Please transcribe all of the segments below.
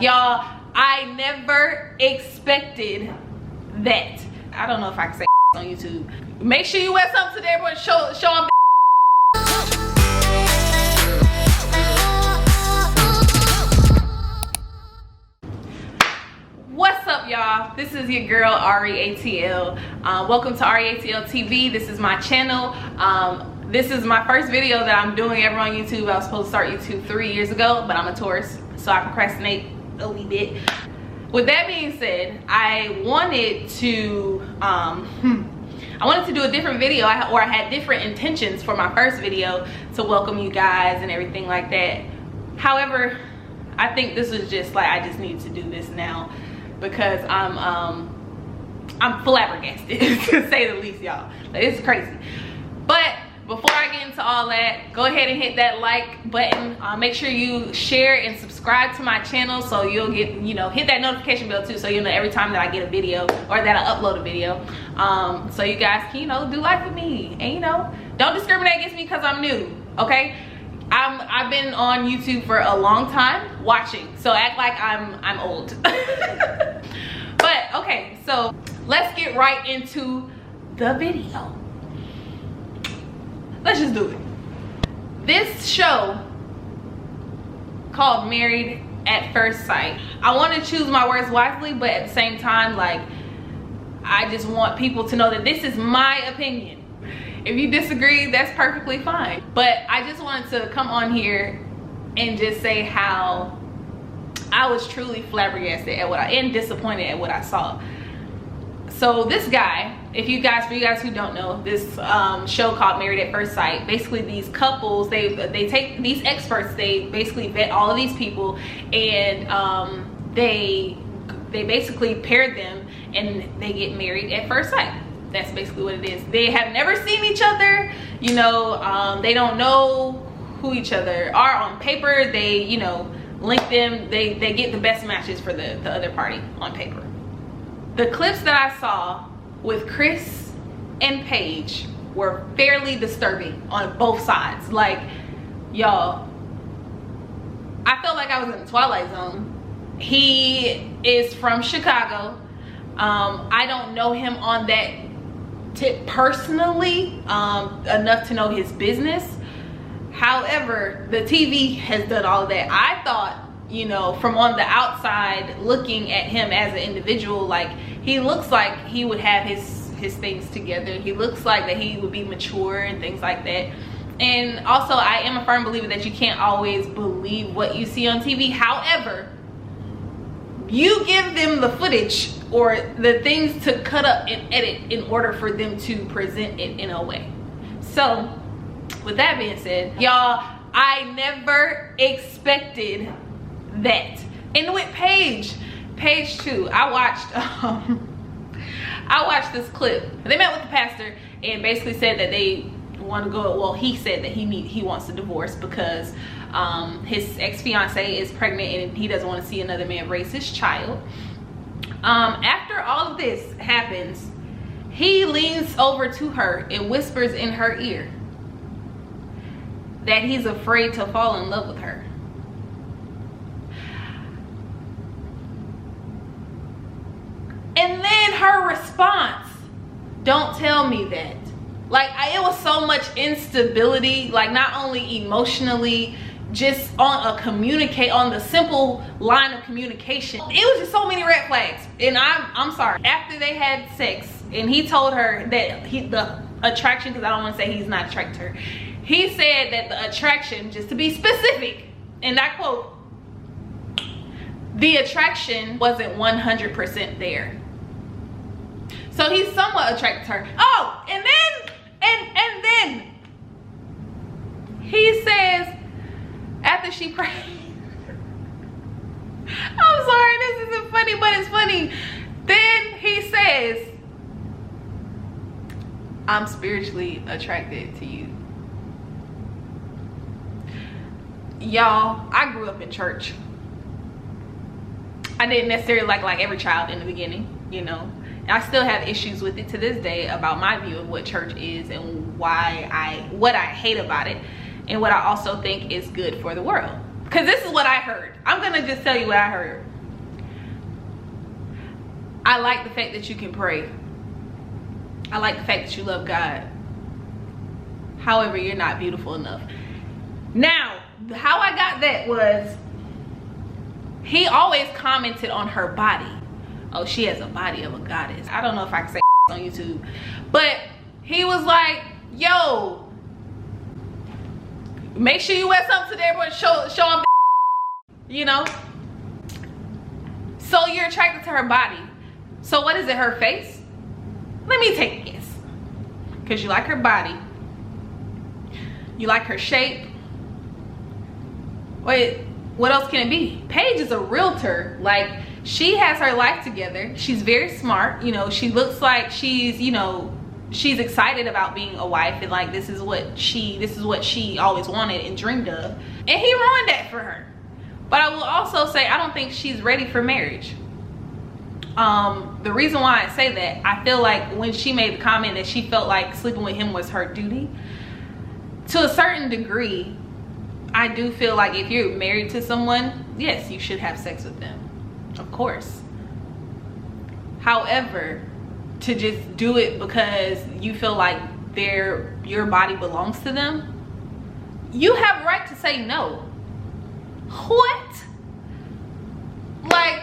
Y'all, I never expected that. I don't know if I can say on YouTube. Make sure you wear something today, but show off. What's up, y'all? This is your girl REATL. Welcome to REATL TV. This is my channel. This is my first video that I'm doing ever on YouTube. I was supposed to start YouTube 3 years ago, but I'm a tourist, so I procrastinate a wee bit. With that being said, I wanted to do a different video, or I had different intentions for my first video to welcome you guys and everything like that. However, I think this was just like, I just need to do this now because I'm flabbergasted to say the least, y'all. Like, it's crazy. But before I get into all that, go ahead and hit that like button. Make sure you share and subscribe to my channel so you'll get, hit that notification bell too, so you'll know every time that I get a video or that I upload a video. So you guys can, do life with me, and don't discriminate against me because I'm new, okay? I've been on YouTube for a long time watching, so act like I'm old. But okay, so let's get right into the video. Let's just do it. This show called Married at First Sight. I want to choose my words wisely, but at the same time, like, I just want people to know that this is my opinion. If you disagree, that's perfectly fine. But I just wanted to come on here and just say how I was truly flabbergasted at and disappointed at what I saw. So this guy, for you guys who don't know, this show called Married at First Sight, basically these couples, they take these experts, they basically vet all of these people, and they basically pair them and they get married at first sight. That's basically what it is. They have never seen each other, they don't know who each other are on paper. They, link them, they get the best matches for the other party on paper. The clips that I saw with Chris and Paige were fairly disturbing on both sides. Like, y'all, I felt like I was in the Twilight Zone. He is from Chicago. I don't know him on that tip personally, enough to know his business. However, the TV has done all of that. I thought, from on the outside looking at him as an individual, like, he looks like he would have his things together. He looks like that he would be mature and things like that. And also, I am a firm believer that you can't always believe what you see on TV. However, you give them the footage or the things to cut up and edit in order for them to present it in a way. So with that being said, y'all, I never expected that. And with Paige too, I watched this clip. They met with the pastor and basically said that they want to go, well, he said that he wants a divorce because his ex-fiance is pregnant and he doesn't want to see another man raise his child. After all of this happens, he leans over to her and whispers in her ear that he's afraid to fall in love with her. And then her response, "Don't tell me that." Like, it was so much instability, like, not only emotionally, just on the simple line of communication. It was just so many red flags. And I'm sorry. After they had sex and he told her that the attraction, because I don't want to say he's not attracted to her, he said that the attraction, just to be specific, and I quote, the attraction wasn't 100% there. So he's somewhat attracted to her. Oh, and then he says, after she prayed, I'm sorry, this isn't funny, but it's funny. Then he says, "I'm spiritually attracted to you." Y'all, I grew up in church. I didn't necessarily like every child in the beginning, I still have issues with it to this day about my view of what church is and what I hate about it, and what I also think is good for the world. Because this is what I heard. I'm gonna just tell you what I heard. I like the fact that you can pray. I like the fact that you love God. However, you're not beautiful enough. Now, how I got that was, he always commented on her body. Oh, she has a body of a goddess. I don't know if I can say on YouTube, but he was like, yo, make sure you wear something today, but show off, you know? So you're attracted to her body. So what is it, her face? Let me take a guess. Because you like her body. You like her shape. Wait, what else can it be? Paige is a realtor. Like, she has her life together. She's very smart. You know, she looks like she's, you know, she's excited about being a wife, and like this is what she always wanted and dreamed of. And he ruined that for her. But I will also say, I don't think she's ready for marriage. The reason why I say that, I feel like when she made the comment that she felt like sleeping with him was her duty, to a certain degree, I do feel like if you're married to someone, yes, you should have sex with them, of course. However, to just do it because you feel like your body belongs to them, you have a right to say no. What? Like,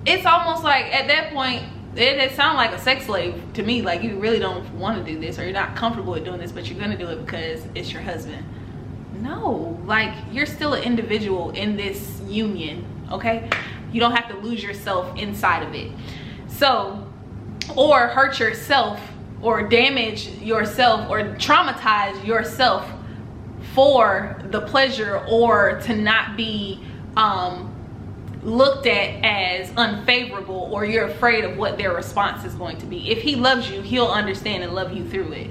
it's almost like at that point, it sounds like a sex slave to me. Like, you really don't want to do this, or you're not comfortable with doing this, but you're gonna do it because it's your husband. No, like, you're still an individual in this union, okay? You don't have to lose yourself inside of it. So, or hurt yourself, or damage yourself, or traumatize yourself for the pleasure, or to not be looked at as unfavorable, or you're afraid of what their response is going to be. If he loves you, he'll understand and love you through it.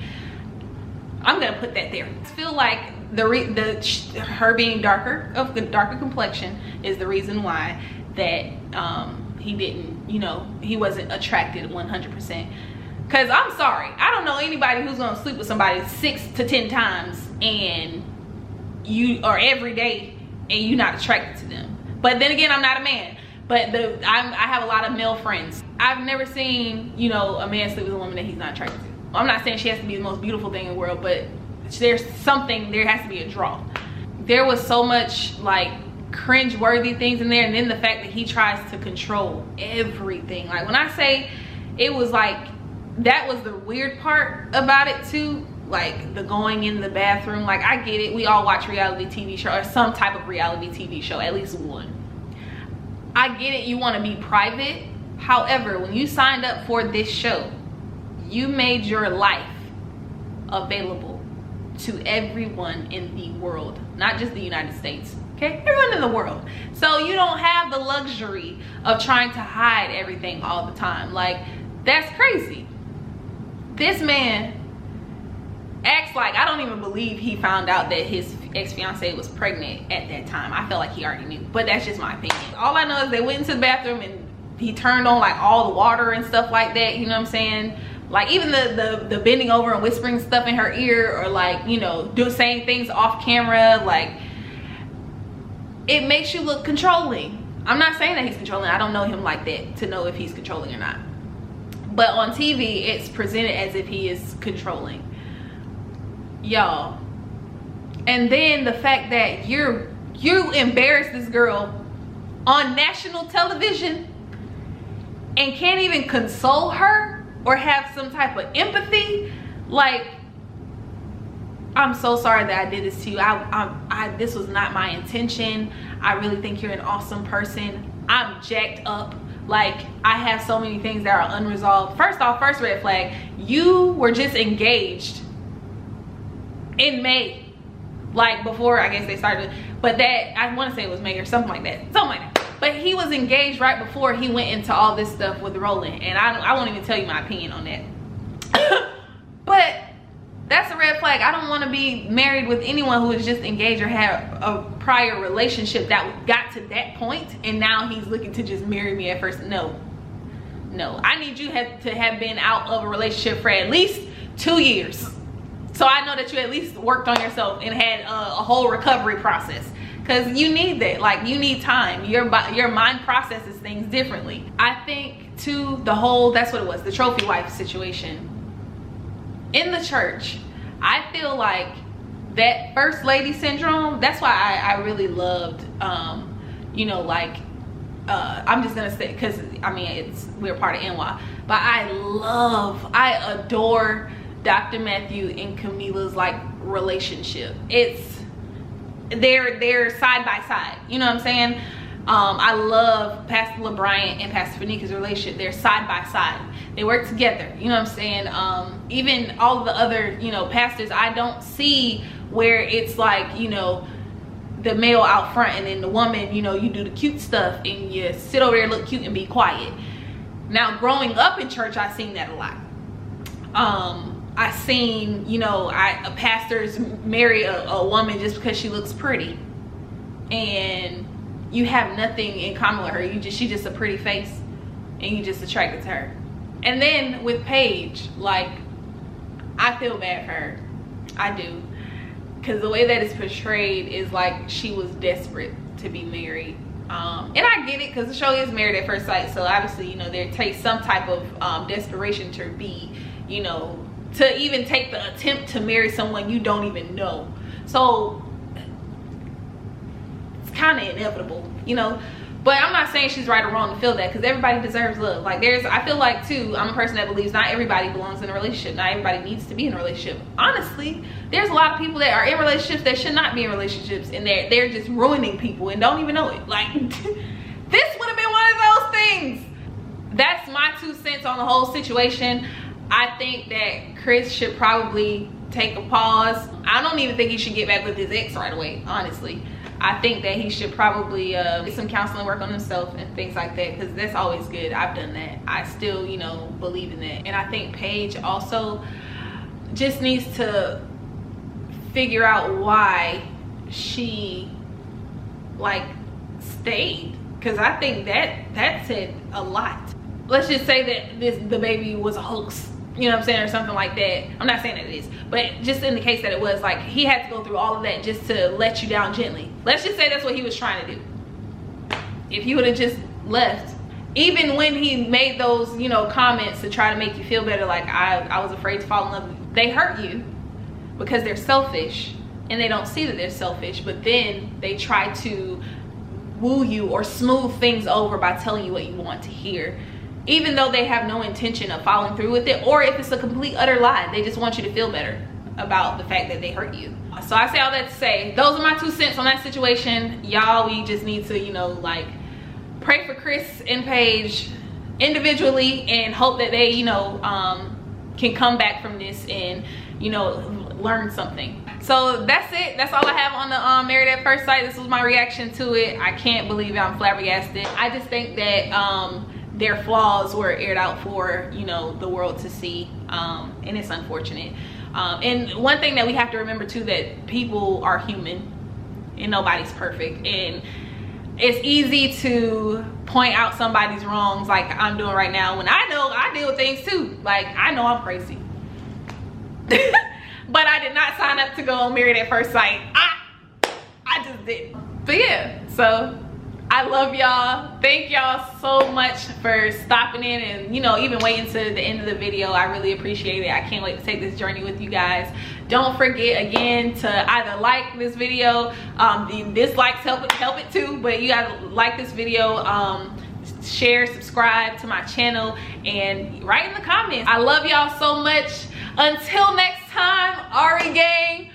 I'm gonna put that there. I feel like her being darker, of the darker complexion, is the reason why that he didn't, you know, he wasn't attracted 100%. Because I'm sorry, I don't know anybody who's gonna sleep with somebody 6 to 10 times and you are every day and you're not attracted to them. But then again, I'm not a man, but I have a lot of male friends. I've never seen, you know, a man sleep with a woman that he's not attracted to. I'm not saying she has to be the most beautiful thing in the world, but there has to be a draw. There was so much like cringe-worthy things in there, and then the fact that he tries to control everything. Like, when I say it was like, that was the weird part about it too, like the going in the bathroom. Like, I get it, we all watch reality TV show, or some type of reality TV show, at least one. I get it, you want to be private. However, when you signed up for this show, you made your life available to everyone in the world, not just the United States, okay? Everyone in the world. So you don't have the luxury of trying to hide everything all the time. Like, that's crazy. This man acts like, I don't even believe he found out that his ex-fiancée was pregnant at that time. I felt like he already knew, but that's just my opinion. All I know is they went into the bathroom and he turned on like all the water and stuff like that, you know what I'm saying? Like, even the bending over and whispering stuff in her ear, or like, you know, saying things off camera, like, it makes you look controlling. I'm not saying that he's controlling. I don't know him like that to know if he's controlling or not. But on TV, it's presented as if he is controlling. Y'all. And then the fact that you embarrass this girl on national television and can't even console her or have some type of empathy. Like, I'm so sorry that I did this to you. This was not my intention. I really think you're an awesome person. I'm jacked up. Like, I have so many things that are unresolved. First off, first red flag, you were just engaged in May. Like, before, I guess they started. But that, I want to say it was May or something like that. Something like that. But he was engaged right before he went into all this stuff with Roland. And I won't even tell you my opinion on that. But that's a red flag. I don't want to be married with anyone who is just engaged or have a prior relationship that got to that point and now he's looking to just marry me at first. No. I need you to have been out of a relationship for at least 2 years. So I know that you at least worked on yourself and had a whole recovery process. because you need that. Like, you need time. Your mind processes things differently. I think too, that's what it was, the trophy wife situation in the church. I feel like that first lady syndrome, that's why I really loved, you know, like, I'm just gonna say, because I mean, we're part of NY, but I adore Dr. Matthew and Camila's like relationship. They're side by side, you know what I'm saying? I love Pastor LeBryant and Pastor Fanika's relationship. They're side by side. They work together, you know what I'm saying? Even all of the other, you know, pastors, I don't see where it's like, you know, the male out front and then the woman, you know, you do the cute stuff and you sit over there, look cute and be quiet. Now, growing up in church, I've seen that a lot. I seen, you know, pastors marry a woman just because she looks pretty, and you have nothing in common with her. She's just a pretty face, and you just attracted to her. And then with Paige, like, I feel bad for her. I do, because the way that it's portrayed is like she was desperate to be married. And I get it, because the show is Married at First Sight, so obviously, you know, there takes some type of desperation to be, you know, to even take the attempt to marry someone you don't even know. So it's kind of inevitable, you know. But I'm not saying she's right or wrong to feel that, because everybody deserves love. Like, I feel like too, I'm a person that believes not everybody belongs in a relationship. Not everybody needs to be in a relationship. Honestly, there's a lot of people that are in relationships that should not be in relationships, and they're just ruining people and don't even know it. Like, this would have been one of those things. That's my 2 cents on the whole situation. I think that Chris should probably take a pause. I don't even think he should get back with his ex right away, honestly. I think that he should probably get some counseling, work on himself and things like that, because that's always good. I've done that. I still, you know, believe in that. And I think Paige also just needs to figure out why she, like, stayed, because I think that said a lot. Let's just say that the baby was a hoax, you know what I'm saying, or something like that. I'm not saying that it is, but just in the case that it was, like, he had to go through all of that just to let you down gently. Let's just say that's what he was trying to do. If you would have just left, even when he made those, you know, comments to try to make you feel better, like, I was afraid to fall in love with you, they hurt you because they're selfish and they don't see that they're selfish, but then they try to woo you or smooth things over by telling you what you want to hear, even though they have no intention of following through with it, or if it's a complete utter lie, they just want you to feel better about the fact that they hurt you. So I say all that to say, those are my 2 cents on that situation. Y'all, we just need to, you know, like, pray for Chris and Paige individually and hope that they, you know, can come back from this and, you know, learn something. So that's it. That's all I have on the Married at First Sight. This was my reaction to it. I can't believe it. I'm flabbergasted. I just think that their flaws were aired out for, you know, the world to see, and it's unfortunate. And one thing that we have to remember too, that people are human and nobody's perfect, and it's easy to point out somebody's wrongs like I'm doing right now, when I know I deal with things too. Like, I know I'm crazy. But I did not sign up to go on Married at First Sight. I just didn't. But yeah, so I love y'all. Thank y'all so much for stopping in and, you know, even waiting to the end of the video. I really appreciate it. I can't wait to take this journey with you guys. Don't forget, again, to either like this video, the dislikes help it too, but you gotta like this video, share, subscribe to my channel, and write in the comments. I love y'all so much. Until next time, Ari gang.